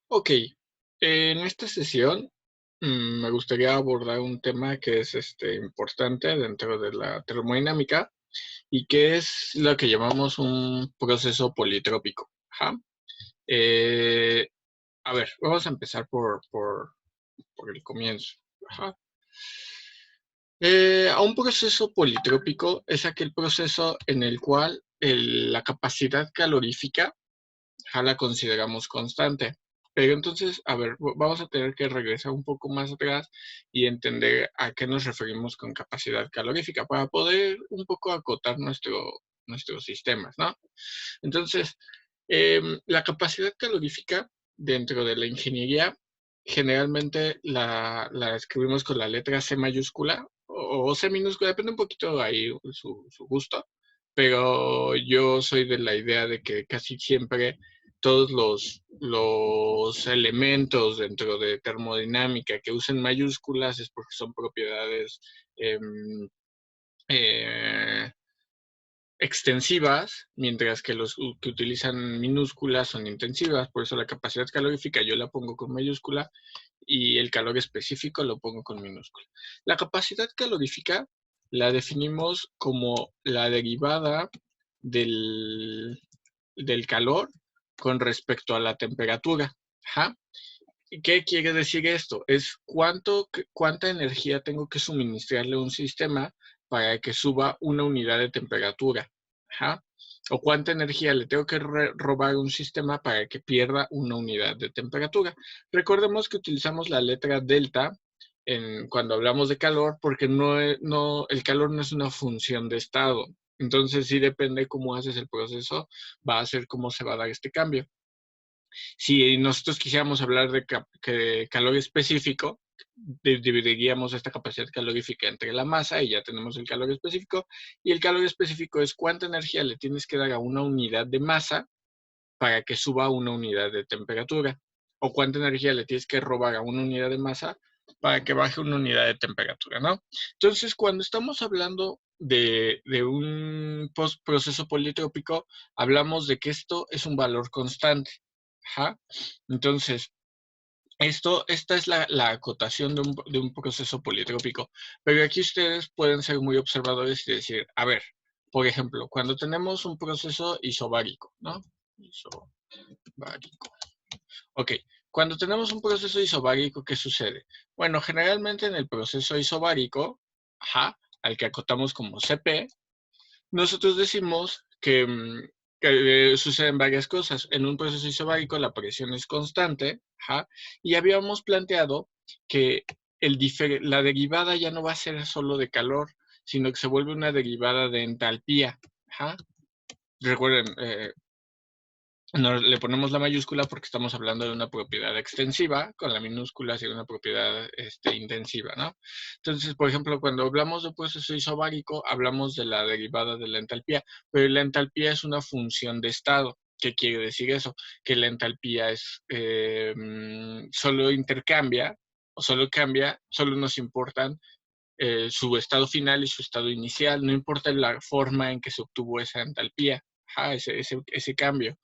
Ok, en esta sesión me gustaría abordar un tema que es importante dentro de la termodinámica y que es lo que llamamos un proceso politrópico. Ajá. Eh, a ver, vamos a empezar por el comienzo. Ajá. A un proceso politrópico es aquel proceso en el cual la capacidad calorífica la consideramos constante. Pero entonces, a ver, vamos a tener que regresar un poco más atrás y entender a qué nos referimos con capacidad calorífica para poder un poco acotar nuestros sistemas, ¿no? Entonces, la capacidad calorífica dentro de la ingeniería generalmente la escribimos con la letra C mayúscula o C minúscula, depende un poquito ahí su gusto, pero yo soy de la idea de que casi siempre todos los elementos dentro de termodinámica que usen mayúsculas es porque son propiedades eh, eh, extensivas, mientras que los que utilizan minúsculas son intensivas. Por eso la capacidad calorífica yo la pongo con mayúscula y el calor específico lo pongo con minúscula. La capacidad calorífica la definimos como la derivada del calor con respecto a la temperatura. Ajá. ¿Qué quiere decir esto? Es cuánta energía tengo que suministrarle a un sistema para que suba una unidad de temperatura. Ajá. O cuánta energía le tengo que robar a un sistema para que pierda una unidad de temperatura. Recordemos que utilizamos la letra delta cuando hablamos de calor porque el calor no es una función de estado. Entonces, sí depende cómo haces el proceso, va a ser cómo se va a dar este cambio. Si nosotros quisiéramos hablar de calor específico, dividiríamos esta capacidad calorífica entre la masa y ya tenemos el calor específico. Y el calor específico es cuánta energía le tienes que dar a una unidad de masa para que suba una unidad de temperatura. O cuánta energía le tienes que robar a una unidad de masa para que baje una unidad de temperatura, ¿no? Entonces, cuando estamos hablando de un proceso politrópico, hablamos de que esto es un valor constante. Ajá. Entonces, esta es la acotación de un proceso politrópico. Pero aquí ustedes pueden ser muy observadores y decir, a ver, por ejemplo, cuando tenemos un proceso isobárico, ¿no? Isobárico. Ok, cuando tenemos un proceso isobárico, ¿qué sucede? Bueno, generalmente en el proceso isobárico, ajá, al que acotamos como CP, nosotros decimos que suceden varias cosas. En un proceso isobárico la presión es constante, ajá, y habíamos planteado que la derivada ya no va a ser solo de calor, sino que se vuelve una derivada de entalpía. Ajá. Recuerden, le ponemos la mayúscula porque estamos hablando de una propiedad extensiva, con la minúscula sería una propiedad intensiva, ¿no? Entonces, por ejemplo, cuando hablamos de proceso isobárico, hablamos de la derivada de la entalpía, pero la entalpía es una función de estado. ¿Qué quiere decir eso? Que la entalpía solo intercambia, o solo cambia, solo nos importan su estado final y su estado inicial, no importa la forma en que se obtuvo esa entalpía, ese cambio.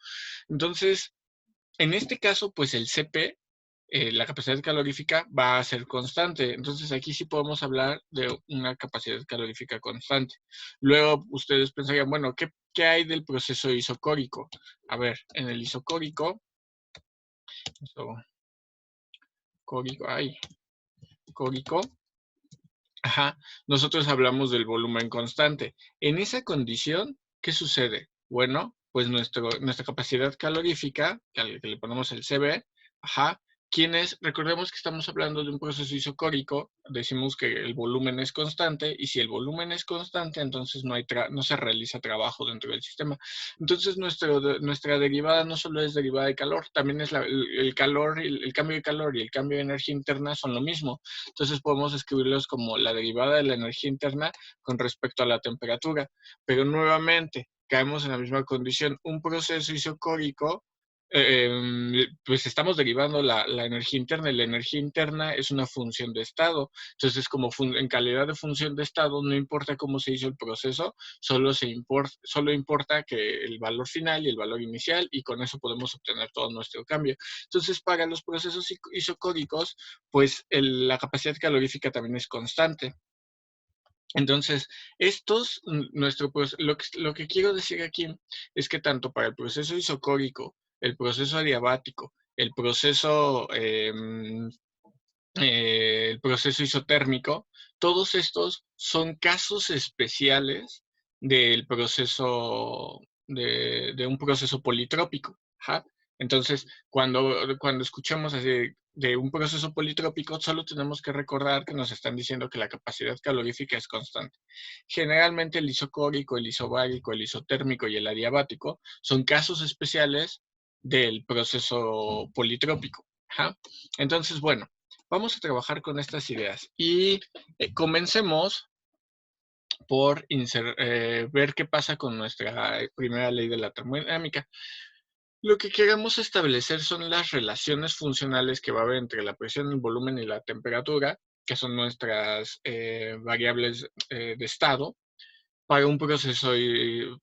Entonces, en este caso, pues el CP, la capacidad calorífica, va a ser constante. Entonces, aquí sí podemos hablar de una capacidad calorífica constante. Luego, ustedes pensarían, bueno, ¿qué hay del proceso isocórico? A ver, en el isocórico, córico, ajá, nosotros hablamos del volumen constante. En esa condición, ¿qué sucede? Bueno, pues nuestra capacidad calorífica, que le ponemos el CB, ajá, recordemos que estamos hablando de un proceso isocórico, decimos que el volumen es constante, y si el volumen es constante, entonces no se realiza trabajo dentro del sistema. Entonces, nuestra derivada no solo es derivada de calor, también es el calor, el cambio de calor y el cambio de energía interna son lo mismo. Entonces podemos escribirlos como la derivada de la energía interna con respecto a la temperatura. Pero nuevamente, caemos en la misma condición. Un proceso isocórico pues estamos derivando la energía interna, y la energía interna es una función de estado. Entonces, como en calidad de función de estado, no importa cómo se hizo el proceso, solo importa que el valor final y el valor inicial, y con eso podemos obtener todo nuestro cambio. Entonces, para los procesos isocódicos, pues la capacidad calorífica también es constante. Entonces, lo que quiero decir aquí es que tanto para el proceso isocórico, el proceso adiabático, el proceso isotérmico, todos estos son casos especiales del proceso, de un proceso politrópico. ¿Ja? Entonces, cuando escuchamos así de un proceso politrópico, solo tenemos que recordar que nos están diciendo que la capacidad calorífica es constante. Generalmente el isocórico, el isobárico, el isotérmico y el adiabático son casos especiales del proceso politrópico. ¿Ja? Entonces, bueno, vamos a trabajar con estas ideas y comencemos por ver qué pasa con nuestra primera ley de la termodinámica. Lo que queremos establecer son las relaciones funcionales que va a haber entre la presión, el volumen y la temperatura, que son nuestras variables de estado, para un proceso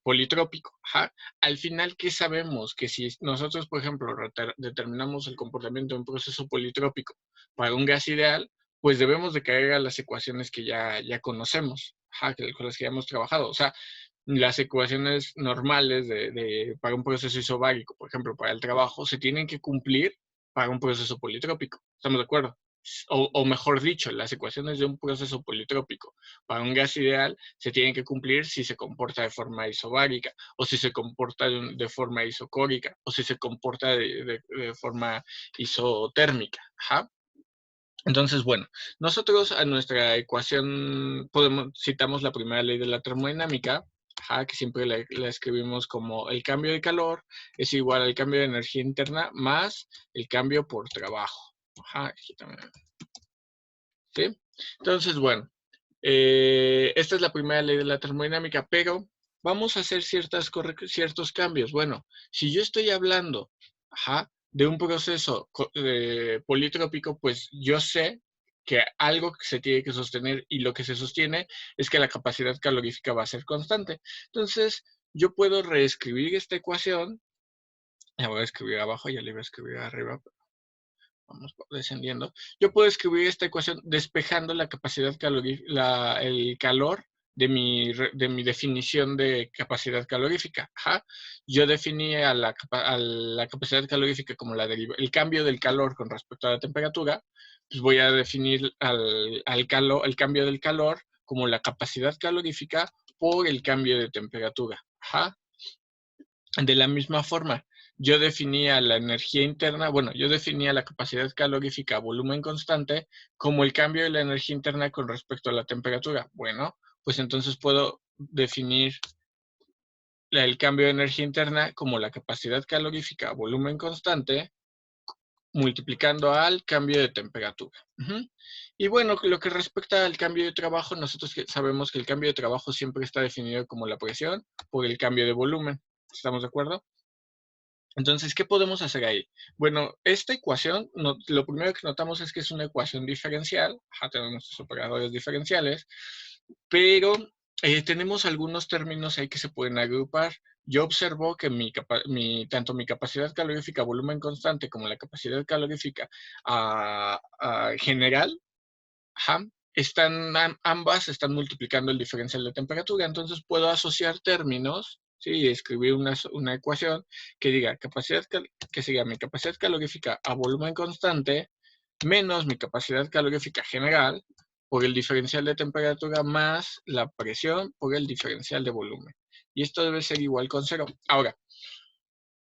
politrópico. Ajá. Al final, ¿qué sabemos? Que si nosotros, por ejemplo, determinamos el comportamiento de un proceso politrópico para un gas ideal, pues debemos de caer a las ecuaciones que ya conocemos, ajá, con las que ya hemos trabajado. O sea, las ecuaciones normales para un proceso isobárico, por ejemplo, para el trabajo, se tienen que cumplir para un proceso politrópico. ¿Estamos de acuerdo? O mejor dicho, las ecuaciones de un proceso politrópico para un gas ideal se tienen que cumplir si se comporta de forma isobárica, o si se comporta de forma isocórica, o si se comporta de forma isotérmica. Ajá. Entonces, bueno, nosotros a nuestra ecuación citamos la primera ley de la termodinámica, ajá, que siempre la escribimos como el cambio de calor es igual al cambio de energía interna más el cambio por trabajo. Ajá, aquí también. ¿Sí? Entonces, bueno, esta es la primera ley de la termodinámica, pero vamos a hacer ciertos cambios. Bueno, si yo estoy hablando, ajá, de un proceso politrópico, pues yo sé que algo que se tiene que sostener, y lo que se sostiene es que la capacidad calorífica va a ser constante. Entonces, yo puedo reescribir esta ecuación. La voy a escribir abajo, ya la voy a escribir arriba. Vamos descendiendo. Yo puedo escribir esta ecuación despejando la capacidad calorífica, el calor de mi definición de capacidad calorífica. Ajá. Yo definí a la capacidad calorífica como el cambio del calor con respecto a la temperatura. Pues voy a definir el cambio del calor como la capacidad calorífica por el cambio de temperatura. Ajá. De la misma forma, yo definía la energía interna, bueno, yo definía la capacidad calorífica a volumen constante como el cambio de la energía interna con respecto a la temperatura. Bueno, pues entonces puedo definir el cambio de energía interna como la capacidad calorífica a volumen constante multiplicando al cambio de temperatura. Y bueno, lo que respecta al cambio de trabajo, nosotros sabemos que el cambio de trabajo siempre está definido como la presión por el cambio de volumen. ¿Estamos de acuerdo? Entonces, ¿qué podemos hacer ahí? Bueno, esta ecuación, lo primero que notamos es que es una ecuación diferencial. Ajá, tenemos nuestros operadores diferenciales, pero tenemos algunos términos ahí que se pueden agrupar. Yo observo que tanto mi capacidad calorífica a volumen constante como la capacidad calorífica general, ajá, ambas están multiplicando el diferencial de temperatura. Entonces puedo asociar términos, ¿sí? Y escribir una ecuación que diga que sería mi capacidad calorífica a volumen constante menos mi capacidad calorífica general por el diferencial de temperatura más la presión por el diferencial de volumen. Y esto debe ser igual con 0. Ahora,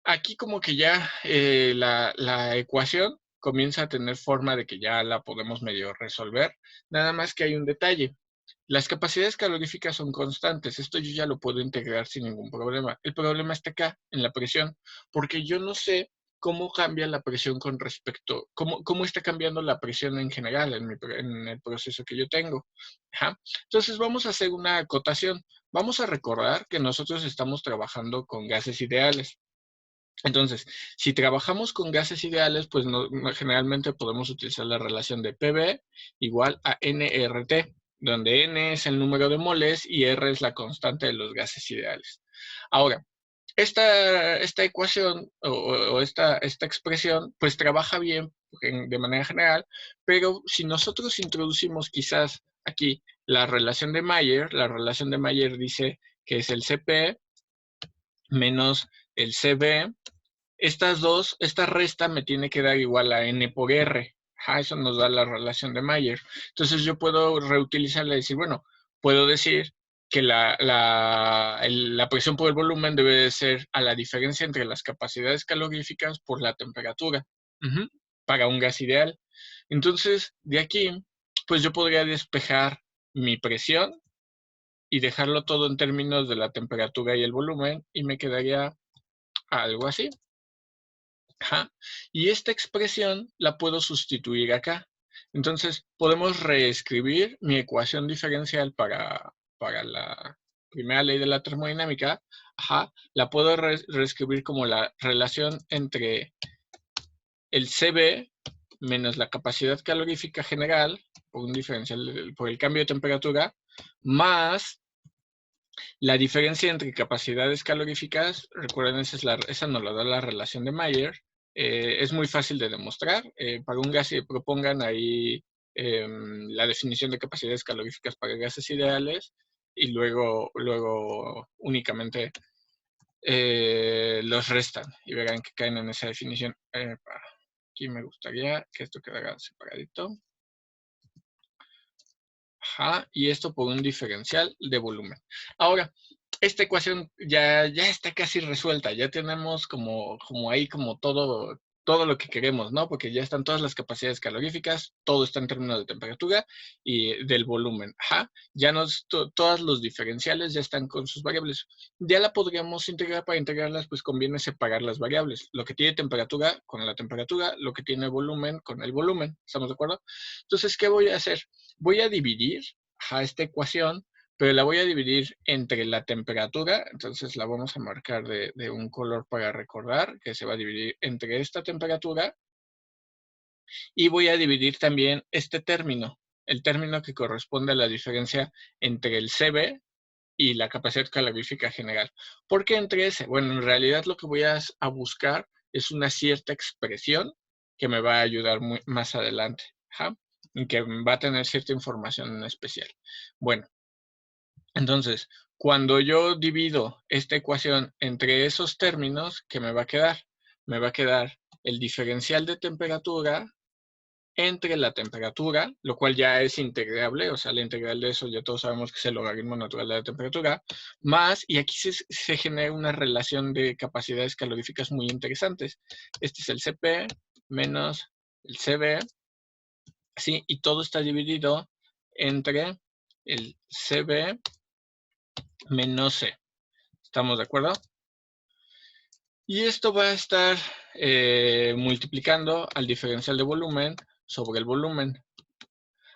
aquí como que ya la ecuación comienza a tener forma de que ya la podemos medio resolver. Nada más que hay un detalle. Las capacidades caloríficas son constantes. Esto yo ya lo puedo integrar sin ningún problema. El problema está acá, en la presión, porque yo no sé cómo cambia la presión cómo está cambiando la presión en general en el proceso que yo tengo. Ajá. Entonces vamos a hacer una acotación. Vamos a recordar que nosotros estamos trabajando con gases ideales. Entonces, si trabajamos con gases ideales, pues generalmente podemos utilizar la relación de PV igual a nRT, donde N es el número de moles y R es la constante de los gases ideales. Ahora, esta ecuación o esta expresión, pues trabaja bien de manera general, pero si nosotros introducimos quizás aquí la relación de Mayer dice que es el Cp menos el Cv. Esta resta me tiene que dar igual a N por R. Eso nos da la relación de Mayer. Entonces yo puedo reutilizarla y decir, bueno, puedo decir que la presión por el volumen debe de ser a la diferencia entre las capacidades caloríficas por la temperatura, para un gas ideal. Entonces, de aquí, pues yo podría despejar mi presión y dejarlo todo en términos de la temperatura y el volumen y me quedaría algo así. Y esta expresión la puedo sustituir acá. Entonces, podemos reescribir mi ecuación diferencial para la primera ley de la termodinámica. La puedo reescribir como la relación entre el Cv menos la capacidad calorífica general, por un diferencial por el cambio de temperatura, más la diferencia entre capacidades caloríficas. Recuerden, esa nos la da la relación de Mayer. Es muy fácil de demostrar. Para un gas, propongan ahí la definición de capacidades caloríficas para gases ideales y luego únicamente los restan y verán que caen en esa definición. Aquí me gustaría que esto quedara separadito. Y esto por un diferencial de volumen. Ahora, esta ecuación ya está casi resuelta. Ya tenemos como ahí como todo lo que queremos, ¿no? Porque ya están todas las capacidades caloríficas, todo está en términos de temperatura y del volumen. Ya todos los diferenciales ya están con sus variables. Ya la podríamos integrar. Para integrarlas, pues conviene separar las variables. Lo que tiene temperatura con la temperatura, lo que tiene volumen con el volumen. ¿Estamos de acuerdo? Entonces, ¿qué voy a hacer? Voy a dividir esta ecuación, pero la voy a dividir entre la temperatura. Entonces la vamos a marcar de un color para recordar que se va a dividir entre esta temperatura. Y voy a dividir también este término, el término que corresponde a la diferencia entre el Cv y la capacidad calorífica general. ¿Por qué entre ese? Bueno, en realidad lo que voy a buscar es una cierta expresión que me va a ayudar más adelante. Y que va a tener cierta información en especial. Bueno, entonces, cuando yo divido esta ecuación entre esos términos, ¿qué me va a quedar? Me va a quedar el diferencial de temperatura entre la temperatura, lo cual ya es integrable, o sea, la integral de eso ya todos sabemos que es el logaritmo natural de la temperatura, más, y aquí se genera una relación de capacidades caloríficas muy interesantes. Este es el Cp menos el Cv, ¿sí? Y todo está dividido entre el Cv menos C. ¿Estamos de acuerdo? Y esto va a estar multiplicando al diferencial de volumen sobre el volumen.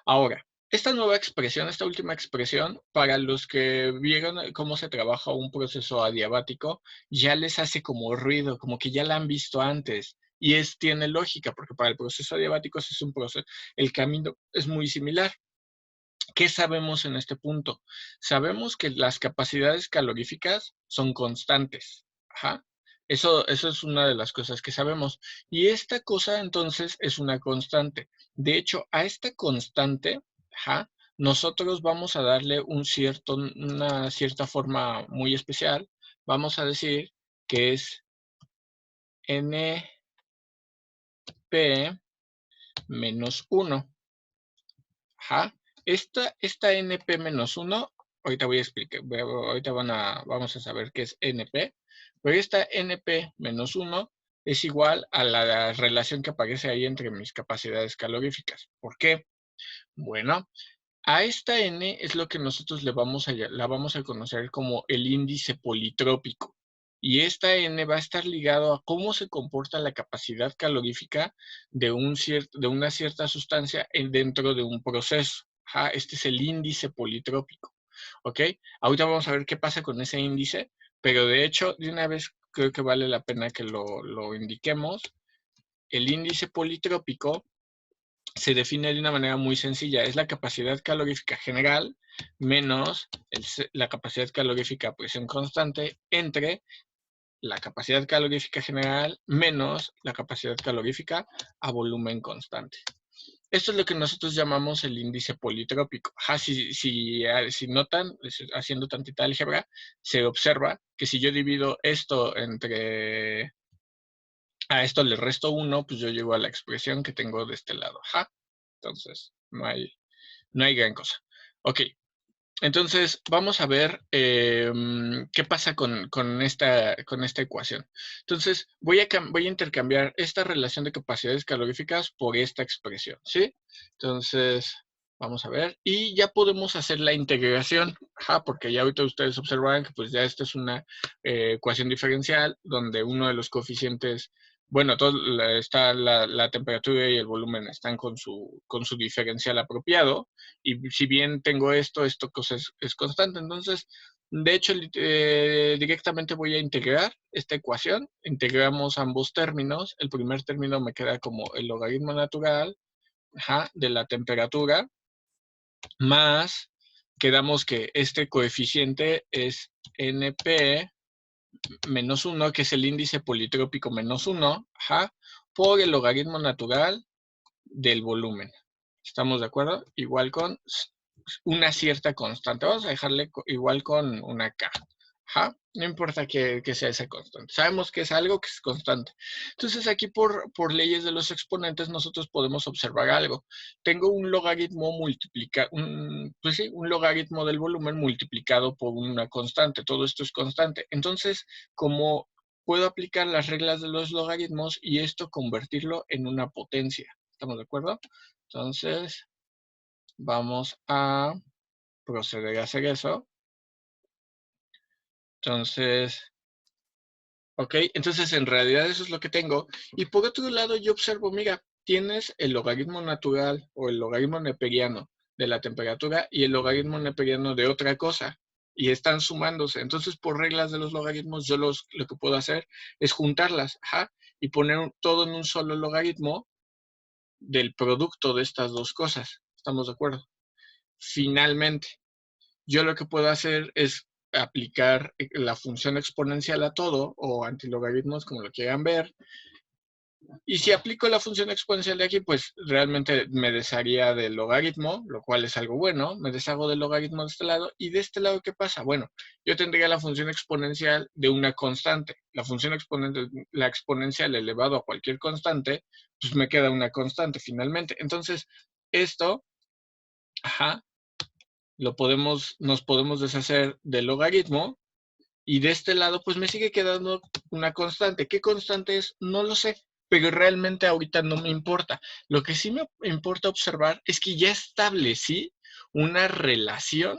Ahora, esta nueva expresión, esta última expresión, para los que vieron cómo se trabaja un proceso adiabático, ya les hace como ruido, como que ya la han visto antes. Y tiene lógica, porque para el proceso adiabático es un proceso, el camino es muy similar. ¿Qué sabemos en este punto? Sabemos que las capacidades caloríficas son constantes. Eso es una de las cosas que sabemos. Y esta cosa entonces es una constante. De hecho, a esta constante, nosotros vamos a darle una cierta forma muy especial. Vamos a decir que es NP menos 1. Esta NP menos 1, ahorita voy a explicar, ahorita vamos a saber qué es NP, pero esta NP menos 1 es igual a la relación que aparece ahí entre mis capacidades caloríficas. ¿Por qué? Bueno, a esta N es lo que nosotros la vamos a conocer como el índice politrópico. Y esta N va a estar ligado a cómo se comporta la capacidad calorífica de una cierta sustancia dentro de un proceso. Este es el índice politrópico. ¿Ok? Ahorita vamos a ver qué pasa con ese índice, pero de hecho, de una vez creo que vale la pena que lo indiquemos. El índice politrópico se define de una manera muy sencilla. Es la capacidad calorífica general menos la capacidad calorífica a presión constante entre la capacidad calorífica general menos la capacidad calorífica a volumen constante. Esto es lo que nosotros llamamos el índice politrópico. Si notan, haciendo tantita álgebra, se observa que si yo divido esto entre... A esto le resto 1, pues yo llego a la expresión que tengo de este lado. Entonces, no hay gran cosa. Ok, entonces vamos a ver qué pasa con esta ecuación. Entonces, voy a intercambiar esta relación de capacidades caloríficas por esta expresión, ¿sí? Entonces, vamos a ver. Y ya podemos hacer la integración, porque ya ahorita ustedes observarán que pues ya esta es una ecuación diferencial donde uno de los coeficientes... Bueno, está la temperatura y el volumen están con su diferencial apropiado. Y si bien tengo esto cosa es constante. Entonces, de hecho, directamente voy a integrar esta ecuación. Integramos ambos términos. El primer término me queda como el logaritmo natural de la temperatura, más quedamos que este coeficiente es NP menos 1, que es el índice politrópico menos 1, por el logaritmo natural del volumen. ¿Estamos de acuerdo? Igual con una cierta constante. Vamos a dejarle igual con una K. No importa que sea esa constante. Sabemos que es algo que es constante. Entonces aquí por leyes de los exponentes nosotros podemos observar algo. Tengo un logaritmo pues sí, un logaritmo del volumen multiplicado por una constante. Todo esto es constante. Entonces, como puedo aplicar las reglas de los logaritmos y esto convertirlo en una potencia. ¿Estamos de acuerdo? Entonces, vamos a proceder a hacer eso. Entonces, ok, entonces en realidad eso es lo que tengo. Y por otro lado yo observo, mira, tienes el logaritmo natural o el logaritmo neperiano de la temperatura y el logaritmo neperiano de otra cosa. Y están sumándose. Entonces, por reglas de los logaritmos, yo lo que puedo hacer es juntarlas, y poner todo en un solo logaritmo del producto de estas dos cosas. ¿Estamos de acuerdo? Finalmente, yo lo que puedo hacer es aplicar la función exponencial a todo, o antilogaritmos, como lo quieran ver. Y si aplico la función exponencial de aquí, pues realmente me desharía del logaritmo, lo cual es algo bueno. Me deshago del logaritmo de este lado. ¿Y de este lado qué pasa? Bueno, yo tendría la función exponencial de una constante. La función exponencial elevado a cualquier constante, pues me queda una constante finalmente. Entonces, esto, nos podemos deshacer del logaritmo, y de este lado pues me sigue quedando una constante. ¿Qué constante es? No lo sé, pero realmente ahorita no me importa. Lo que sí me importa observar es que ya establecí una relación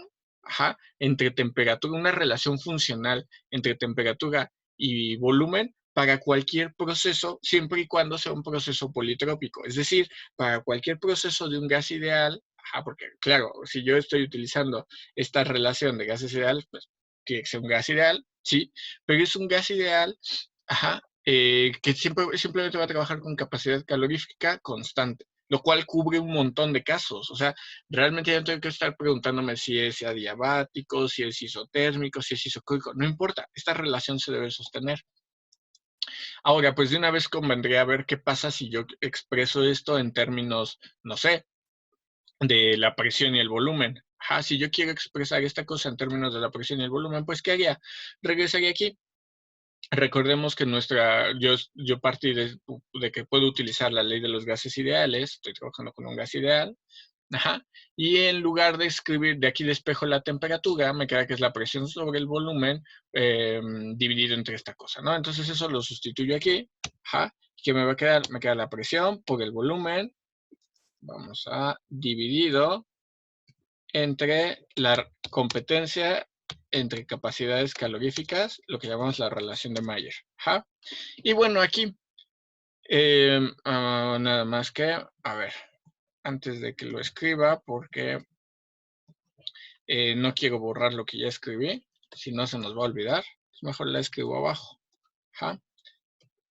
entre temperatura, una relación funcional entre temperatura y volumen para cualquier proceso, siempre y cuando sea un proceso politrópico. Es decir, para cualquier proceso de un gas ideal, porque claro, si yo estoy utilizando esta relación de gases ideales, pues tiene que ser un gas ideal, sí, pero es un gas ideal, que simplemente va a trabajar con capacidad calorífica constante, lo cual cubre un montón de casos. O sea, realmente ya no tengo que estar preguntándome si es adiabático, si es isotérmico, si es isocúrico, no importa, esta relación se debe sostener. Ahora, pues de una vez convendría ver qué pasa si yo expreso esto en términos, no sé, de la presión y el volumen. Si yo quiero expresar esta cosa en términos de la presión y el volumen, pues ¿qué haría? Regresaría aquí. Recordemos que yo partí de que puedo utilizar la ley de los gases ideales. Estoy trabajando con un gas ideal. Y en lugar de escribir, de aquí despejo la temperatura, me queda que es la presión sobre el volumen dividido entre esta cosa, ¿no? Entonces eso lo sustituyo aquí. ¿Qué me va a quedar? Me queda la presión por el volumen. Vamos a dividido entre la competencia entre capacidades caloríficas, lo que llamamos la relación de Mayer. Y bueno, aquí nada más que, a ver, antes de que lo escriba, porque no quiero borrar lo que ya escribí, si no se nos va a olvidar, mejor la escribo abajo. Ajá.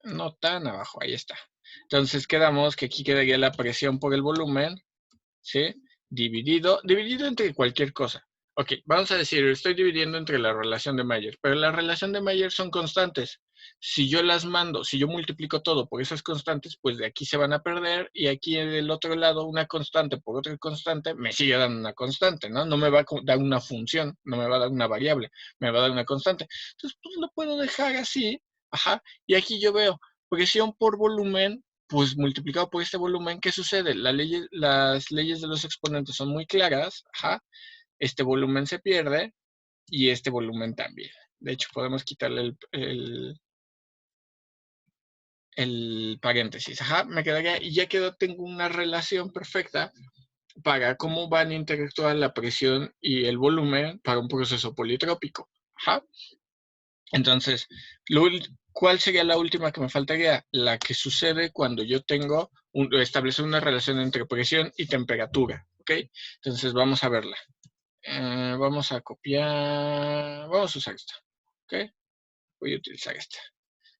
No tan abajo, ahí está. Entonces quedamos que aquí quedaría la presión por el volumen, ¿sí? Dividido entre cualquier cosa. Ok, vamos a decir, estoy dividiendo entre la relación de Mayer, pero la relación de Mayer son constantes. Si yo las mando, si yo multiplico todo por esas constantes, pues de aquí se van a perder y aquí del otro lado una constante por otra constante me sigue dando una constante, ¿no? No me va a dar una función, no me va a dar una variable, me va a dar una constante. Entonces, pues lo puedo dejar así, ajá, y aquí yo veo presión por volumen pues multiplicado por este volumen, ¿qué sucede? Las leyes de los exponentes son muy claras, ajá, este volumen se pierde y este volumen también. De hecho, podemos quitarle el paréntesis, ajá, me quedaría, y ya quedó, tengo una relación perfecta para cómo van a interactuar la presión y el volumen para un proceso politrópico, ajá. Entonces, ¿cuál sería la última que me faltaría? La que sucede cuando yo tengo establecer una relación entre presión y temperatura, ¿ok? Entonces, vamos a verla. Vamos a copiar, vamos a usar esta, ¿ok? Voy a utilizar esta.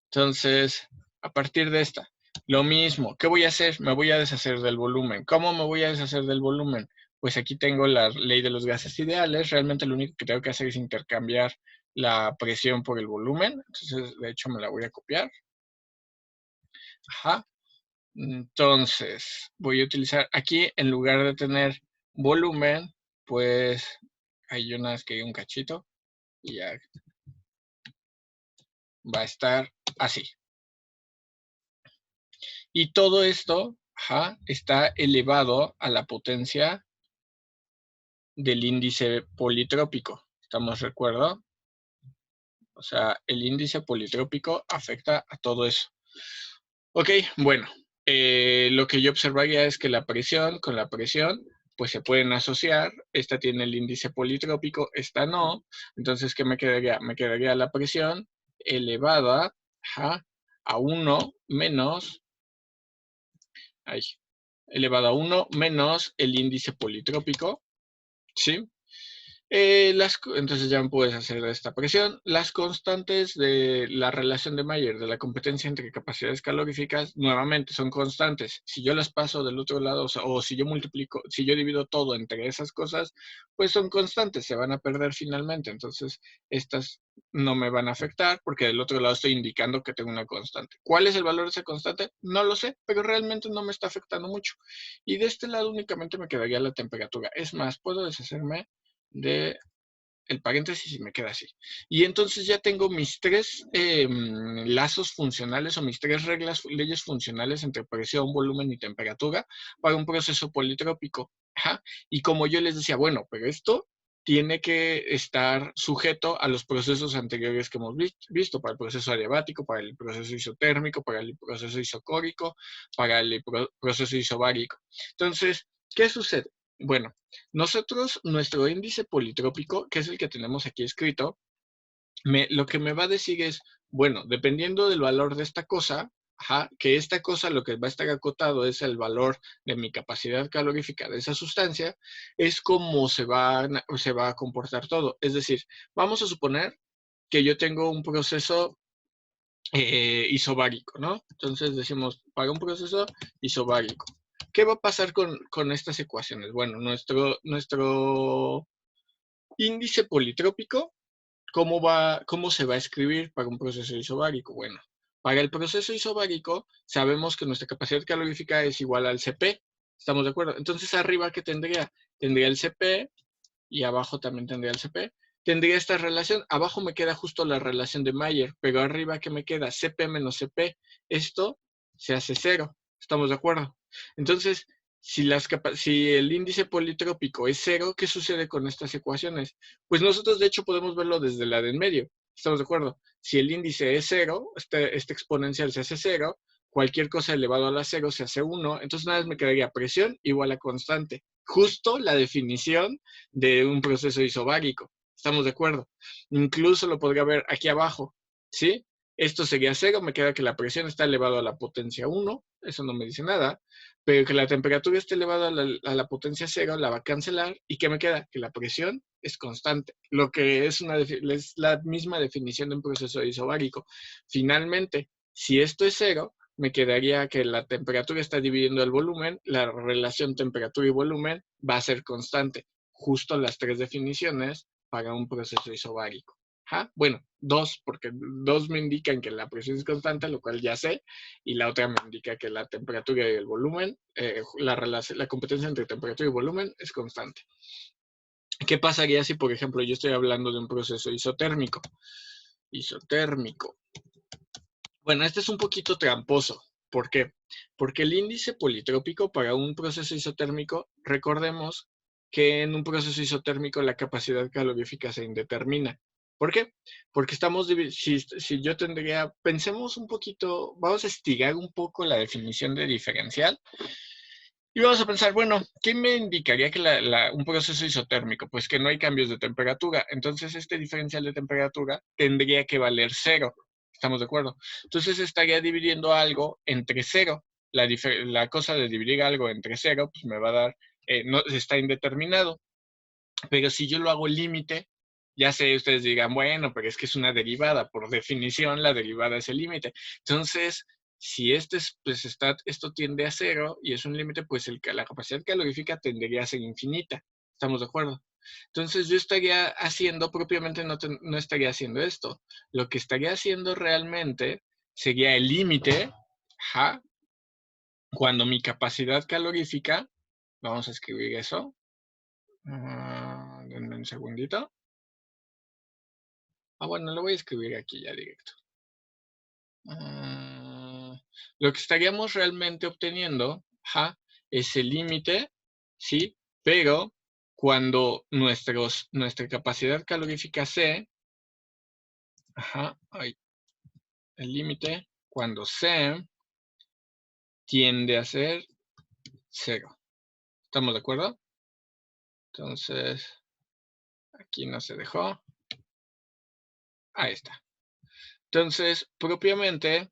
Entonces, a partir de esta, lo mismo, ¿qué voy a hacer? Me voy a deshacer del volumen. ¿Cómo me voy a deshacer del volumen? Pues aquí tengo la ley de los gases ideales. Realmente lo único que tengo que hacer es intercambiar la presión por el volumen. Entonces, de hecho, me la voy a copiar. Ajá. Entonces, voy a utilizar aquí, en lugar de tener volumen, pues hay unas que hay un cachito y ya va a estar así. Y todo esto, ajá, está elevado a la potencia del índice politrópico. ¿Estamos de acuerdo? O sea, el índice politrópico afecta a todo eso. Ok, bueno, lo que yo observaría es que la presión con la presión, pues se pueden asociar. Esta tiene el índice politrópico, esta no. Entonces, ¿qué me quedaría? Me quedaría la presión elevada, ajá, a 1 menos, ahí, elevado a 1 menos el índice politrópico, ¿sí? Entonces ya me puedes hacer esta presión. Las constantes de la relación de Mayer, de la competencia entre capacidades caloríficas, nuevamente son constantes. Si yo las paso del otro lado, o si yo multiplico, si yo divido todo entre esas cosas, pues son constantes, se van a perder finalmente. Entonces, estas no me van a afectar porque del otro lado estoy indicando que tengo una constante. ¿Cuál es el valor de esa constante? No lo sé, pero realmente no me está afectando mucho. Y de este lado únicamente me quedaría la temperatura. Es más, puedo deshacerme de el paréntesis y me queda así. Y entonces ya tengo mis tres lazos funcionales o mis tres leyes funcionales entre presión, volumen y temperatura para un proceso politrópico. Ajá. Y como yo les decía, bueno, pero esto tiene que estar sujeto a los procesos anteriores que hemos visto, para el proceso adiabático, para el proceso isotérmico, para el proceso isocórico, para el proceso isobárico. Entonces, ¿qué sucede? Bueno, nosotros, nuestro índice politrópico, que es el que tenemos aquí escrito, lo que me va a decir es, bueno, dependiendo del valor de esta cosa, ajá, que esta cosa lo que va a estar acotado es el valor de mi capacidad calorífica de esa sustancia, es como se va a comportar todo. Es decir, vamos a suponer que yo tengo un proceso isobárico, ¿no? Entonces decimos, para un proceso isobárico. ¿Qué va a pasar con estas ecuaciones? Bueno, nuestro índice politrópico, ¿cómo se va a escribir para un proceso isobárico? Bueno, para el proceso isobárico sabemos que nuestra capacidad calorífica es igual al Cp. ¿Estamos de acuerdo? Entonces arriba, ¿qué tendría? Tendría el Cp y abajo también tendría el Cp. Tendría esta relación. Abajo me queda justo la relación de Mayer, pero arriba, ¿qué me queda? Cp menos Cp. Esto se hace 0. ¿Estamos de acuerdo? Entonces, si el índice politrópico es 0, ¿qué sucede con estas ecuaciones? Pues nosotros, de hecho, podemos verlo desde la de en medio. ¿Estamos de acuerdo? Si el índice es 0, este exponencial se hace 0, cualquier cosa elevado a la 0 se hace 1, entonces nada más me quedaría presión igual a constante. Justo la definición de un proceso isobárico. ¿Estamos de acuerdo? Incluso lo podría ver aquí abajo, ¿sí? Esto sería 0, me queda que la presión está elevado a la potencia 1 eso no me dice nada, pero que la temperatura esté elevada a la potencia cero la va a cancelar. ¿Y qué me queda? Que la presión es constante, lo que es la misma definición de un proceso isobárico. Finalmente, si esto es cero, me quedaría que la temperatura está dividiendo el volumen, la relación temperatura y volumen va a ser constante. Justo las tres definiciones para un proceso isobárico. ¿Ja? Bueno, dos, porque dos me indican que la presión es constante, lo cual ya sé, y la otra me indica que la temperatura y el volumen, la competencia entre temperatura y volumen es constante. ¿Qué pasaría si, por ejemplo, yo estoy hablando de un proceso isotérmico? Isotérmico. Bueno, este es un poquito tramposo. ¿Por qué? Porque el índice politrópico para un proceso isotérmico, recordemos que en un proceso isotérmico la capacidad calorífica se indetermina. ¿Por qué? Porque si yo tendría, pensemos un poquito, vamos a estirar un poco la definición de diferencial y vamos a pensar, bueno, ¿qué me indicaría que un proceso isotérmico? Pues que no hay cambios de temperatura. Entonces, este diferencial de temperatura tendría que valer cero. ¿Estamos de acuerdo? Entonces, estaría dividiendo algo entre cero. La cosa de dividir algo entre cero, pues me va a dar, no, está indeterminado. Pero si yo lo hago límite, ya sé, ustedes digan, bueno, pero es que es una derivada. Por definición, la derivada es el límite. Entonces, si esto tiende a cero y es un límite, pues la capacidad calorífica tendería a ser infinita. ¿Estamos de acuerdo? Entonces, yo estaría haciendo, propiamente no estaría haciendo esto. Lo que estaría haciendo realmente sería el límite, cuando mi capacidad calorífica, vamos a escribir eso, denme un segundito. Bueno, lo voy a escribir aquí ya directo. Lo que estaríamos realmente obteniendo, es el límite, ¿sí? Pero cuando nuestra capacidad calorífica C, el límite, cuando C tiende a ser cero. ¿Estamos de acuerdo? Entonces, aquí no se dejó. Ahí está. Entonces, propiamente,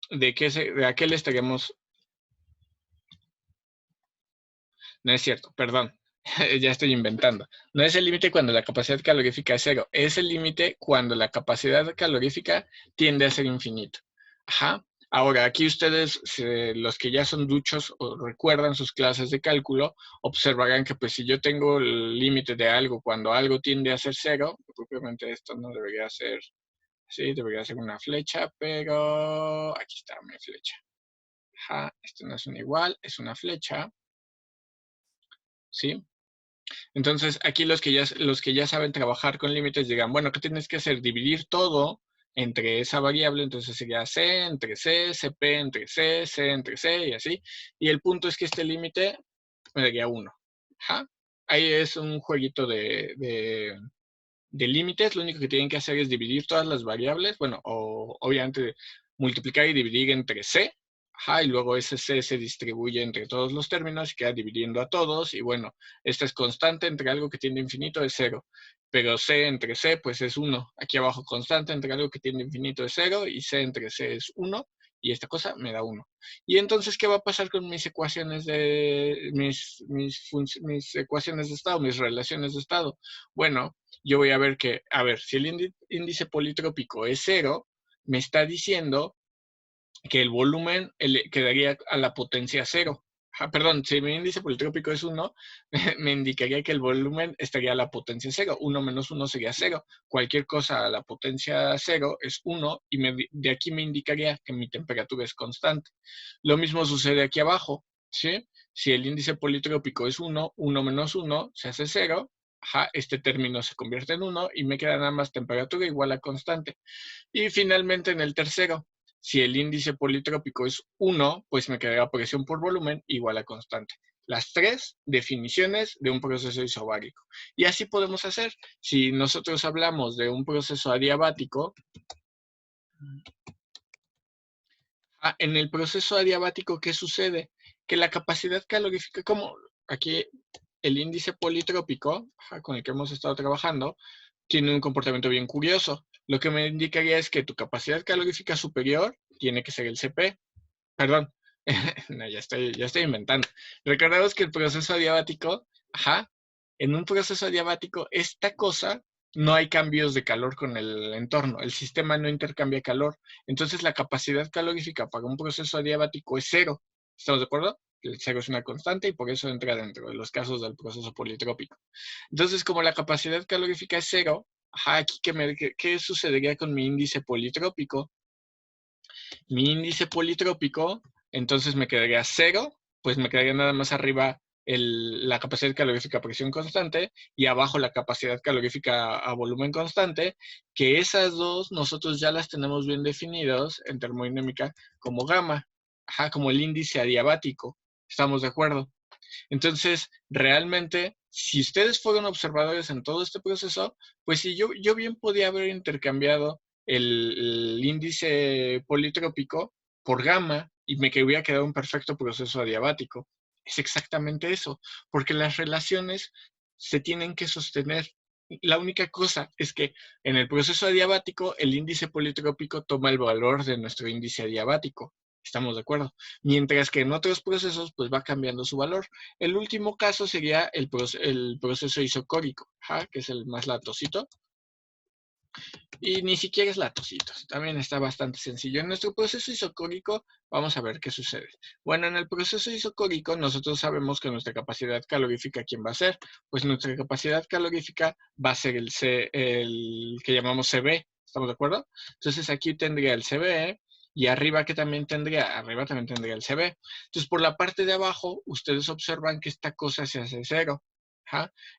¿de a qué le estaríamos? No es cierto, perdón. Ya estoy inventando. No es el límite cuando la capacidad calorífica es cero. Es el límite cuando la capacidad calorífica tiende a ser infinito. Ahora, aquí ustedes, los que ya son duchos o recuerdan sus clases de cálculo, observarán que pues si yo tengo el límite de algo cuando algo tiende a ser cero, propiamente esto no debería ser, sí, debería ser una flecha, pero aquí está mi flecha. Esto no es un igual, es una flecha, ¿sí? Entonces, aquí los que ya saben trabajar con límites digan, bueno, ¿qué tienes que hacer? Dividir todo entre esa variable, entonces sería C entre C, CP entre C, C entre C y así. Y el punto es que este límite me daría 1. Ahí es un jueguito de límites. Lo único que tienen que hacer es dividir todas las variables, bueno, o obviamente multiplicar y dividir entre C, y luego ese C se distribuye entre todos los términos y queda dividiendo a todos, y bueno, esta es constante entre algo que tiende a infinito es 0, pero C entre C pues es 1. Aquí abajo constante entre algo que tiende a infinito es 0 y C entre C es 1, y esta cosa me da 1. Y entonces, ¿qué va a pasar con mis ecuaciones mis ecuaciones de estado, mis relaciones de estado? Bueno, yo voy a ver que, si el índice politrópico es 0, me está diciendo que el volumen quedaría a la potencia 0. Perdón, si mi índice politrópico es 1, me indicaría que el volumen estaría a la potencia 0. 1 menos 1 sería 0. Cualquier cosa a la potencia 0 es 1 y de aquí me indicaría que mi temperatura es constante. Lo mismo sucede aquí abajo, ¿sí? Si el índice politrópico es 1, 1 menos 1 se hace 0. Este término se convierte en 1 y me queda nada más temperatura igual a constante. Y finalmente en el tercero, si el índice politrópico es 1, pues me quedará presión por volumen igual a constante. Las tres definiciones de un proceso isobárico. Y así podemos hacer. Si nosotros hablamos de un proceso adiabático, en el proceso adiabático, ¿qué sucede? Que la capacidad calorífica, como aquí el índice politrópico, con el que hemos estado trabajando, tiene un comportamiento bien curioso. Lo que me indicaría es que tu capacidad calorífica superior tiene que ser el CP. Perdón, No, ya estoy inventando. Recordemos que el proceso adiabático, en un proceso adiabático, esta cosa, no hay cambios de calor con el entorno. El sistema no intercambia calor. Entonces, la capacidad calorífica para un proceso adiabático es cero. ¿Estamos de acuerdo? El cero es una constante y por eso entra dentro de los casos del proceso politrópico. Entonces, como la capacidad calorífica es cero, aquí ¿qué sucedería con mi índice politrópico? Mi índice politrópico, entonces me quedaría cero, pues me quedaría nada más arriba la capacidad calorífica a presión constante y abajo la capacidad calorífica a volumen constante, que esas dos nosotros ya las tenemos bien definidos en termodinámica como gamma, como el índice adiabático. ¿Estamos de acuerdo? Entonces, realmente, si ustedes fueron observadores en todo este proceso, pues si yo bien podía haber intercambiado el índice politrópico por gamma y me hubiera quedado un perfecto proceso adiabático. Es exactamente eso, porque las relaciones se tienen que sostener. La única cosa es que en el proceso adiabático el índice politrópico toma el valor de nuestro índice adiabático. ¿Estamos de acuerdo? Mientras que en otros procesos pues va cambiando su valor. El último caso sería el proceso isocórico, que es el más latosito. Y ni siquiera es latosito, también está bastante sencillo. En nuestro proceso isocórico vamos a ver qué sucede. Bueno, en el proceso isocórico nosotros sabemos que nuestra capacidad calorífica, ¿quién va a ser? Pues nuestra capacidad calorífica va a ser el que llamamos CB, ¿estamos de acuerdo? Entonces aquí tendría el CBE y arriba que también tendría, arriba también tendría el CB. Entonces por la parte de abajo ustedes observan que esta cosa se hace cero.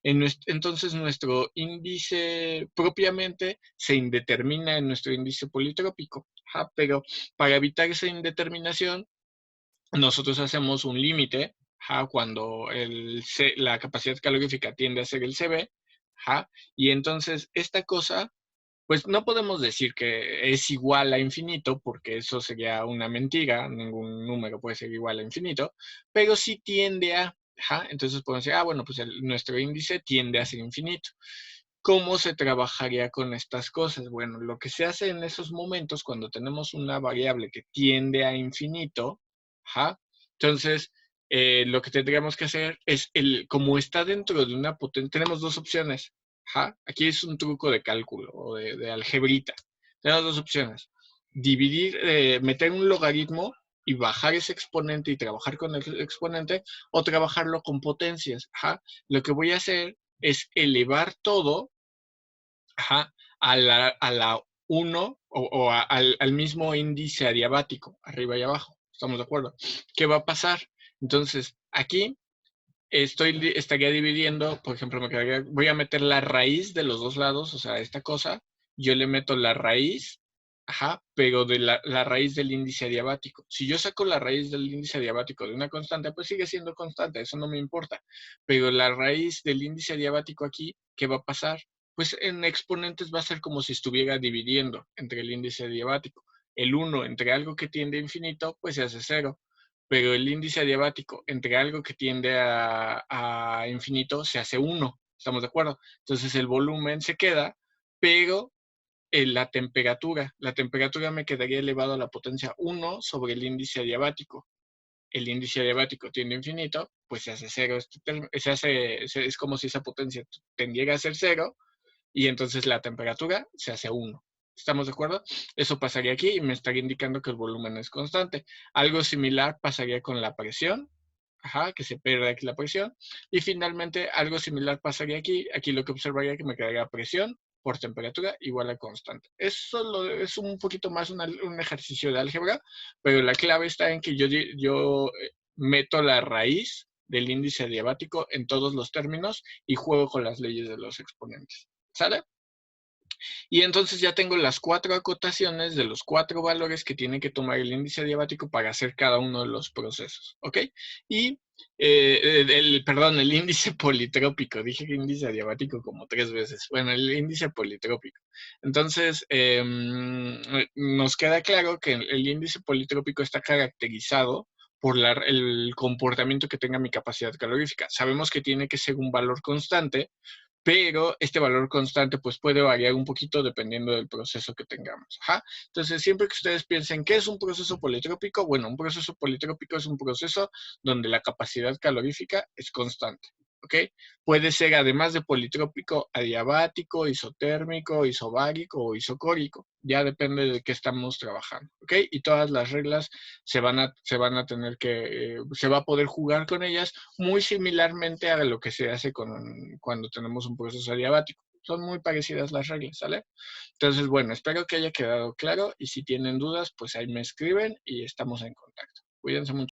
Entonces nuestro índice propiamente se indetermina en nuestro índice politrópico, pero para evitar esa indeterminación nosotros hacemos un límite cuando la capacidad calorífica tiende a ser el CB, y entonces esta cosa, pues no podemos decir que es igual a infinito, porque eso sería una mentira, ningún número puede ser igual a infinito, pero sí tiende a, entonces podemos decir, bueno, pues nuestro índice tiende a ser infinito. ¿Cómo se trabajaría con estas cosas? Bueno, lo que se hace en esos momentos, cuando tenemos una variable que tiende a infinito, entonces lo que tendríamos que hacer es, como está dentro de una potencia, tenemos dos opciones. Aquí es un truco de cálculo o de algebrita. Tenemos dos opciones. Dividir, meter un logaritmo y bajar ese exponente y trabajar con el exponente, o trabajarlo con potencias. Lo que voy a hacer es elevar todo a la 1 o al mismo índice adiabático, arriba y abajo. ¿Estamos de acuerdo? ¿Qué va a pasar? Entonces, aquí estaría dividiendo, por ejemplo, voy a meter la raíz de los dos lados, o sea, esta cosa, yo le meto la raíz, pero de la raíz del índice adiabático. Si yo saco la raíz del índice adiabático de una constante, pues sigue siendo constante, eso no me importa. Pero la raíz del índice adiabático aquí, ¿qué va a pasar? Pues en exponentes va a ser como si estuviera dividiendo entre el índice adiabático. El 1 entre algo que tiende a infinito, pues se hace 0. Pero el índice adiabático entre algo que tiende a infinito se hace 1. ¿Estamos de acuerdo? Entonces el volumen se queda, pero la temperatura me quedaría elevado a la potencia 1 sobre el índice adiabático. El índice adiabático tiende a infinito, pues se hace 0. Es como si esa potencia tendiera a ser 0, y entonces la temperatura se hace 1. ¿Estamos de acuerdo? Eso pasaría aquí y me estaría indicando que el volumen es constante. Algo similar pasaría con la presión, que se pierde aquí la presión. Y finalmente algo similar pasaría aquí. Aquí lo que observaría es que me quedaría presión por temperatura igual a constante. Eso es un poquito más un ejercicio de álgebra, pero la clave está en que yo meto la raíz del índice adiabático en todos los términos y juego con las leyes de los exponentes. ¿Sale? Y entonces ya tengo las 4 acotaciones de los 4 valores que tiene que tomar el índice adiabático para hacer cada uno de los procesos, ¿ok? Y, el índice politrópico, dije que índice adiabático como 3 veces, bueno, el índice politrópico. Entonces, nos queda claro que el índice politrópico está caracterizado por el comportamiento que tenga mi capacidad calorífica. Sabemos que tiene que ser un valor constante, pero este valor constante pues puede variar un poquito dependiendo del proceso que tengamos. Ajá. Entonces, siempre que ustedes piensen, ¿qué es un proceso politrópico? Bueno, un proceso politrópico es un proceso donde la capacidad calorífica es constante. ¿Ok? Puede ser, además de politrópico, adiabático, isotérmico, isobárico o isocórico. Ya depende de qué estamos trabajando. ¿Ok? Y todas las reglas se van a tener que, se va a poder jugar con ellas muy similarmente a lo que se hace cuando tenemos un proceso adiabático. Son muy parecidas las reglas, ¿sale? Entonces, bueno, espero que haya quedado claro y si tienen dudas, pues ahí me escriben y estamos en contacto. Cuídense mucho.